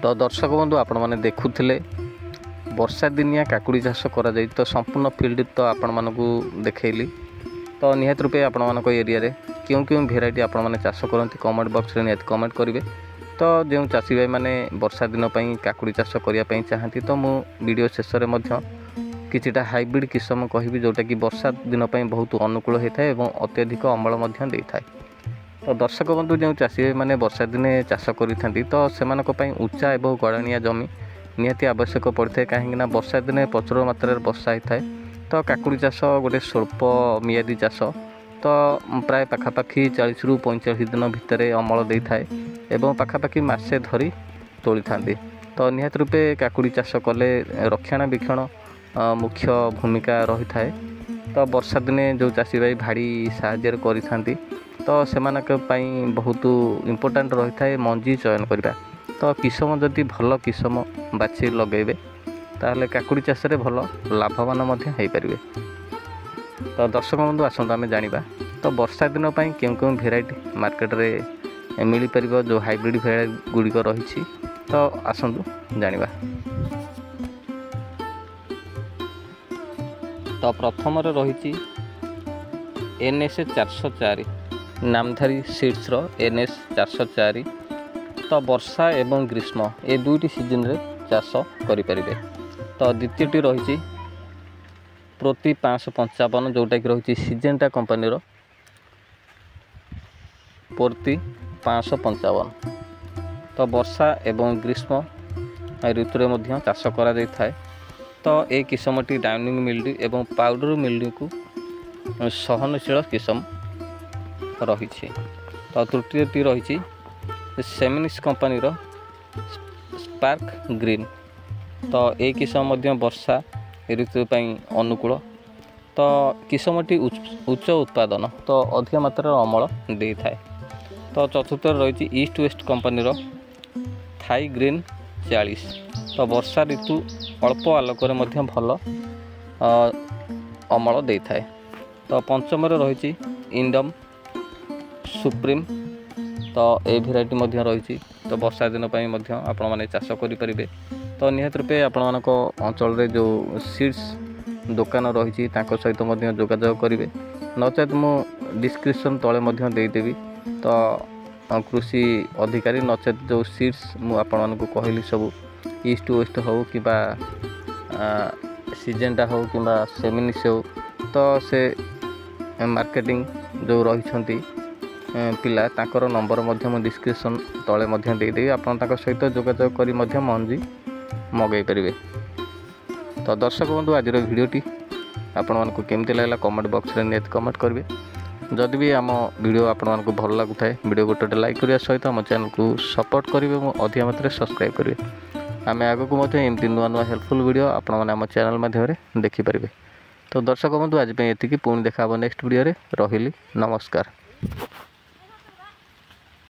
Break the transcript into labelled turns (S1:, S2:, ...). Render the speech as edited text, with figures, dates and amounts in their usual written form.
S1: तो दर्शक बंधु आपण मैंने देखुले वर्षा दिनिया काकुड़ी चाष करा जाई तो संपूर्ण फील्ड तो आपण मानकू देखैली। तो निहात रूपे आपण मानक एरिया रे क्यों क्यों भेराइटी आपण माने चाष करती कमेंट बॉक्स रे निहात कमेंट करेंगे। तो जो चाषी भाई मैंने वर्षा दिन पर काकुड़ी चाष करने चाहती तो मु वीडियो शेष में किछिटा हाइब्रिड किस्म कहि जोटा कि वर्षा दिन पर बहुत अनुकूल होता है और अत्यधिक अमल देता है। तो दर्शक बंधु जो चाषी भाई मैंने वर्षा दिने चाष करी तो से उच्चा एवं गड़ाणिया जमी निहाती आवश्यक पड़ता है कहीं वर्षा दिने प्रचुर मात्रा वर्षा होता है। तो काकुड़ी चाष गोटे स्वल्प मियादी चाष तो प्राय पाखापाखि 40 ରୁ 45 दिन भितर अमल दे थाए एवं पाखापाखि मासे धरी तोली था। तो निहात रूपे काकुड़ी चाष कले रक्षणाबेक्षण मुख्य भूमिका रही थाए। तो वर्षा दिने जो चाषी भाई भाड़ी साहाय्य करि तो सेमानक पई बहुत इम्पोर्टाट रही थाए मंजी चयन करवा। तो किस्म जदि भल किस्म बाछि लगेबे ताहले काकुड़ी चाष रे भल लाभवान मध्य हो पारे। तो दर्शक बंधु आसतु आम जाना तो वर्षा दिन पर क्यों क्यों भेराइटी मार्केट रे मिल पार जो हाइब्रिड भेराइटी गुड़िक रही। तो आसतु जाना। तो प्रथम रही NS 404 नामधारी सीड्स रो NS 404। तो वर्षा एवं ग्रीष्म ए दुईटी सीजन रे चाष करें। तो द्वितीयटी रही प्रति 555 जोटा कि रही सीजेंटा कंपनी रो प्रति 555। तो वर्षा एवं ग्रीष्म ऋतु में चाष करा जाय थाए। तो ए किस्मटी डाउनिंग मिल्ड्यू एवं पाउडर मिल्ड्यू को सहनशील किस्म रही। तो तृतीयटी रही सेमिनिस कंपनी रो स्पार्क ग्रीन। तो ए किस्म वर्षा ऋतु अनुकूल। तो किस्मटी उच्च उत्पादन तो अधिक मात्रा अमल दे थाए। तो चतुर्थ रही ईस्ट वेस्ट कंपनी रो थाई ग्रीन 40। तो वर्षा ऋतु अल्प आलोक भल अमल दे थाए। तो पंचम रही इंडम सुप्रीम। तो ए भेराइटी रही। तो वर्षा दिन आपण मैंने चाष करें। तो निहात रूपे आपण मानक अंचल रे जो सीड्स दुकान रही सहित जोगाजोग करेंगे नचेत मु डिस्क्रिप्शन तले देदेवी। तो कृषि अधिकारी नचेत जो सीड्स मु आपण मानक कहली सब ईस्ट वेस्ट हो कि सीजेंटा हो कि सेमिनिस हो। तो से मार्केटिंग जो रही पिला ताकर नंबर डिस्क्रिप्शन तले देदेवी। आपण सहित जोगाजोग करी मंजी मगई पारे। तो दर्शक बंधु आज भिडियोटी आपण मानक केमती लगला कमेंट बॉक्स रे नियत कमेंट करेंगे। जदि भी आम वीडियो आपण मानक भल लगुता है वीडियो गोटे लाइक करने सहित आम चैनल को सपोर्ट करेंगे और अधिक मात्रा सब्सक्राइब करेंगे। आम आगक एमती नुआ नुआ हेल्पफुल वीडियो आपण मैंने आम चैनल माध्यम देखिपारे। तो दर्शक बंधु आज ये पुणी देखा नेक्स्ट वीडियो रे रहिली नमस्कार।